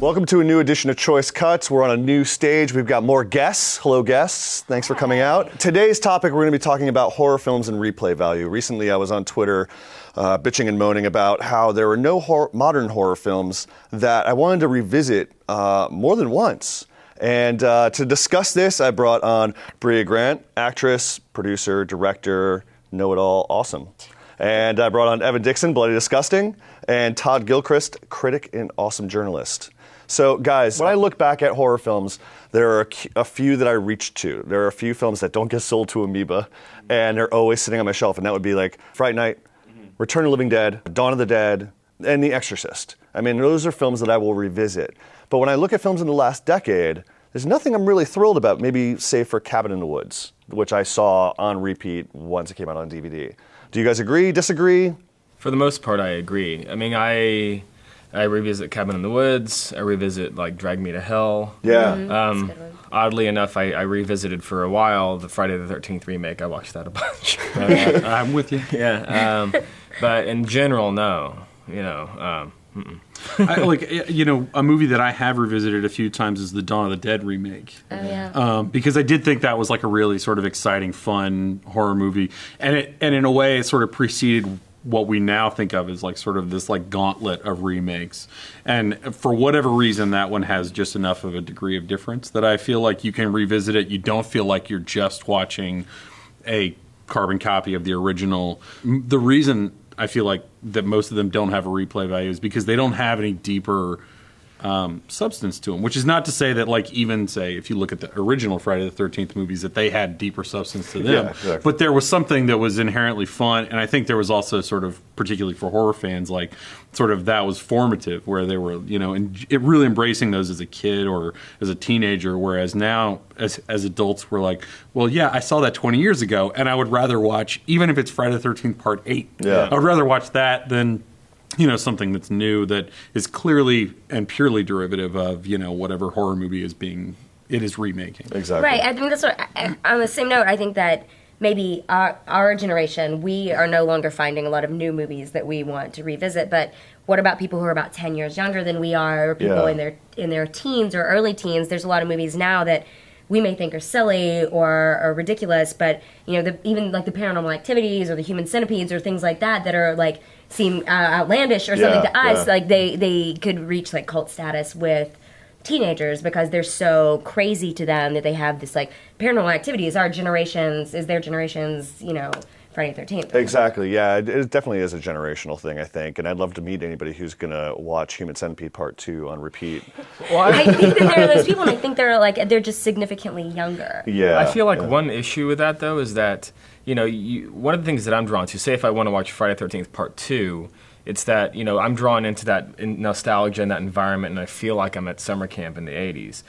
Welcome to a new edition of Choice Cuts. We're on a new stage. We've got more guests. Hello, guests. Thanks for coming out. Today's topic, we're going to be talking about horror films and replay value. Recently, I was on Twitter bitching and moaning about how there were no modern horror films that I wanted to revisit more than once. And to discuss this, I brought on Bria Grant, actress, producer, director, know-it-all, awesome. And I brought on Evan Dixon, Bloody Disgusting, and Todd Gilchrist, critic and awesome journalist. So, guys, when I look back at horror films, there are a few that I reach to. There are a few films that don't get sold to Amoeba, and they're always sitting on my shelf, and that would be like Fright Night, Return of the Living Dead, Dawn of the Dead, and The Exorcist. I mean, those are films that I will revisit. But when I look at films in the last decade, there's nothing I'm really thrilled about, maybe save for Cabin in the Woods, which I saw on repeat once it came out on DVD. Do you guys agree, disagree? For the most part, I agree. I mean, I revisit Cabin in the Woods. I revisit, like, Drag Me to Hell. Yeah. Oddly enough, I revisited for a while the Friday the 13th remake. I watched that a bunch. I'm with you. Yeah. But in general, no. A movie that I have revisited a few times is the Dawn of the Dead remake. Oh, yeah. Because I did think that was like a really sort of exciting, fun horror movie. And in a way, it sort of preceded what we now think of as like sort of this like gauntlet of remakes. And for whatever reason, that one has just enough of a degree of difference that I feel like you can revisit it. You don't feel like you're just watching a carbon copy of the original. The reason I feel like that most of them don't have a replay value is because they don't have any deeper substance to them, which is not to say that, like, even, say, if you look at the original Friday the 13th movies, that they had deeper substance to them. Yeah, exactly. But there was something that was inherently fun, and I think there was also sort of, particularly for horror fans, like, sort of that was formative, where they were, really embracing those as a kid or as a teenager, whereas now, as adults, we're like, well, yeah, I saw that 20 years ago, and I would rather watch, even if it's Friday the 13th Part 8, yeah. I would rather watch that than something that's new that is clearly and purely derivative of, whatever horror movie it is remaking. Exactly. Right. I think that's what, on the same note, I think that maybe our generation, we are no longer finding a lot of new movies that we want to revisit, but what about people who are about 10 years younger than we are, or people in their teens or early teens? There's a lot of movies now that we may think are silly or ridiculous, but even like the Paranormal Activities or the Human Centipedes or things like that are like seem outlandish or something to us. Like they could reach like cult status with teenagers because they're so crazy to them that they have this like Paranormal Activity is their generation's Friday the 13th. Exactly, yeah. It definitely is a generational thing, I think, and I'd love to meet anybody who's going to watch Human Centipede Part 2 on repeat. Well, I think that there are those people, and I think they're just significantly younger. Yeah. I feel like one issue with that, though, is that, one of the things that I'm drawn to, say if I want to watch Friday the 13th Part 2, it's that, I'm drawn into that nostalgia and that environment, and I feel like I'm at summer camp in the 80s.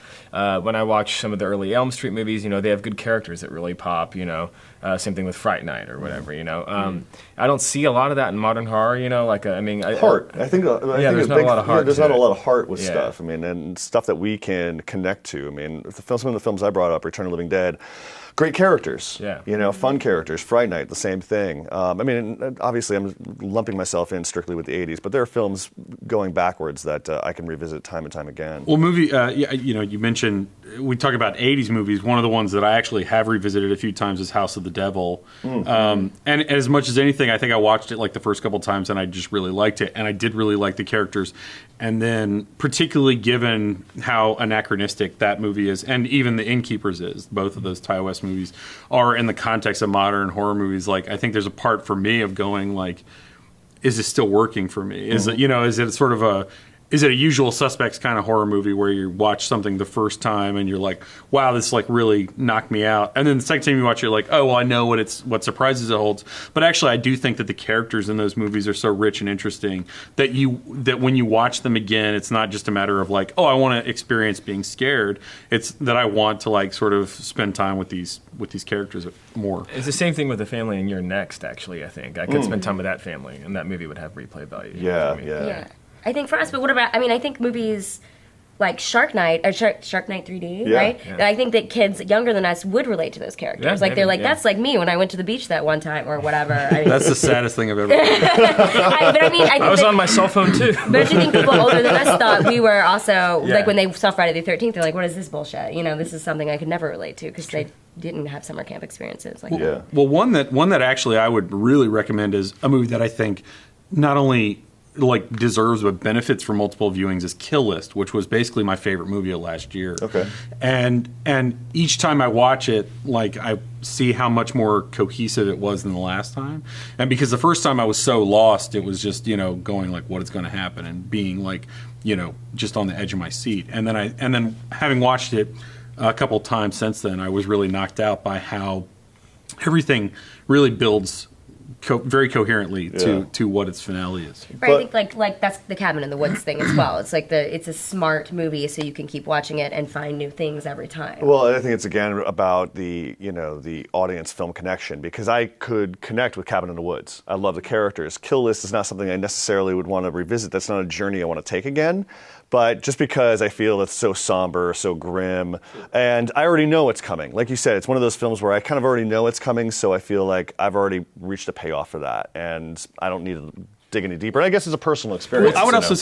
When I watch some of the early Elm Street movies, they have good characters that really pop, same thing with Fright Night or whatever, I don't see a lot of that in modern horror, Heart. I think there's not a lot of heart. There's not a lot of heart with stuff. I mean, and stuff that we can connect to. I mean, some of the films I brought up, Return of the Living Dead, great characters. Yeah. Fun characters. Fright Night, the same thing. Obviously, I'm lumping myself in strictly with the 80s, but there are films going backwards that I can revisit time and time again. Well, you mentioned, we talk about 80s movies. One of the ones that I actually have revisited a few times is House of the Devil. And as much as anything, I think I watched it like the first couple times and I just really liked it. And I did really like the characters. And then particularly given how anachronistic that movie is, and even The Innkeepers is, both of those Ty West movies are in the context of modern horror movies. Like, I think there's a part for me of going like, is this still working for me? Is it, is it sort of is it a Usual Suspects kind of horror movie where you watch something the first time and you're like, wow, this like really knocked me out, and then the second time you watch it, you're like, oh, well, I know what surprises it holds. But actually, I do think that the characters in those movies are so rich and interesting that when you watch them again, it's not just a matter of like, oh, I want to experience being scared. It's that I want to like sort of spend time with these characters more. It's the same thing with The Family and You're Next, actually, I think. I could spend time with that family, and that movie would have replay value. Yeah. I think for us, but what about, I think movies like Shark Night or Shark Night 3D, Yeah. right? Yeah. And I think that kids younger than us would relate to those characters. Yeah, like they're maybe, like, yeah. that's like me when I went to the beach that one time or whatever. I mean, That's the saddest thing I've ever heard. but I mean, I think I was that- on my cell phone too. But I think people older than us thought we were also Yeah. like when they saw Friday the 13th, they're like, "What is this bullshit?" You know, this is something I could never relate to because they didn't have summer camp experiences. Like, Yeah. Well, one that actually I would really recommend is a movie that I think not only like deserves but benefits from multiple viewings is Kill List, which was basically my favorite movie of last year. Okay. And each time I watch it, like I see how much more cohesive it was than the last time. And because the first time I was so lost, it was just, going like what is going to happen and being like, just on the edge of my seat. And then having watched it a couple times since then, I was really knocked out by how everything really builds very coherently to what its finale is. Right, I think like that's the Cabin in the Woods thing as well. It's like it's a smart movie, so you can keep watching it and find new things every time. Well, I think it's again about the the audience film connection because I could connect with Cabin in the Woods. I love the characters. Kill List is not something I necessarily would want to revisit. That's not a journey I want to take again. But just because I feel it's so somber, so grim, and I already know what's coming. Like you said, it's one of those films where I kind of already know it's coming, so I feel like I've already reached a payoff for that, and I don't need to dig any deeper. And I guess it's a personal experience. Well, I would also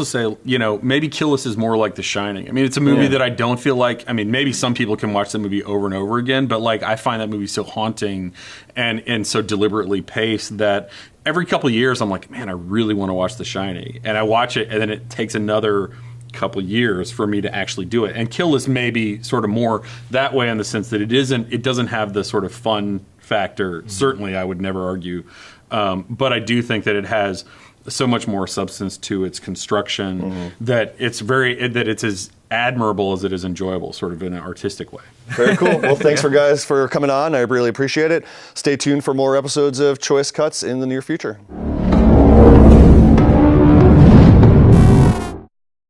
say, maybe Kill List is more like The Shining. I mean, it's a movie that I don't feel like. I mean, maybe some people can watch the movie over and over again, but like I find that movie so haunting and so deliberately paced that every couple of years I'm like, man, I really want to watch The Shining, and I watch it, and then it takes another couple of years for me to actually do it. And Kill List may be sort of more that way in the sense that it doesn't have the sort of fun factor. Mm-hmm. Certainly, I would never argue. But I do think that it has so much more substance to its construction that it's as admirable as it is enjoyable, sort of in an artistic way. Very cool. Well, thanks for coming on. I really appreciate it. Stay tuned for more episodes of Choice Cuts in the near future.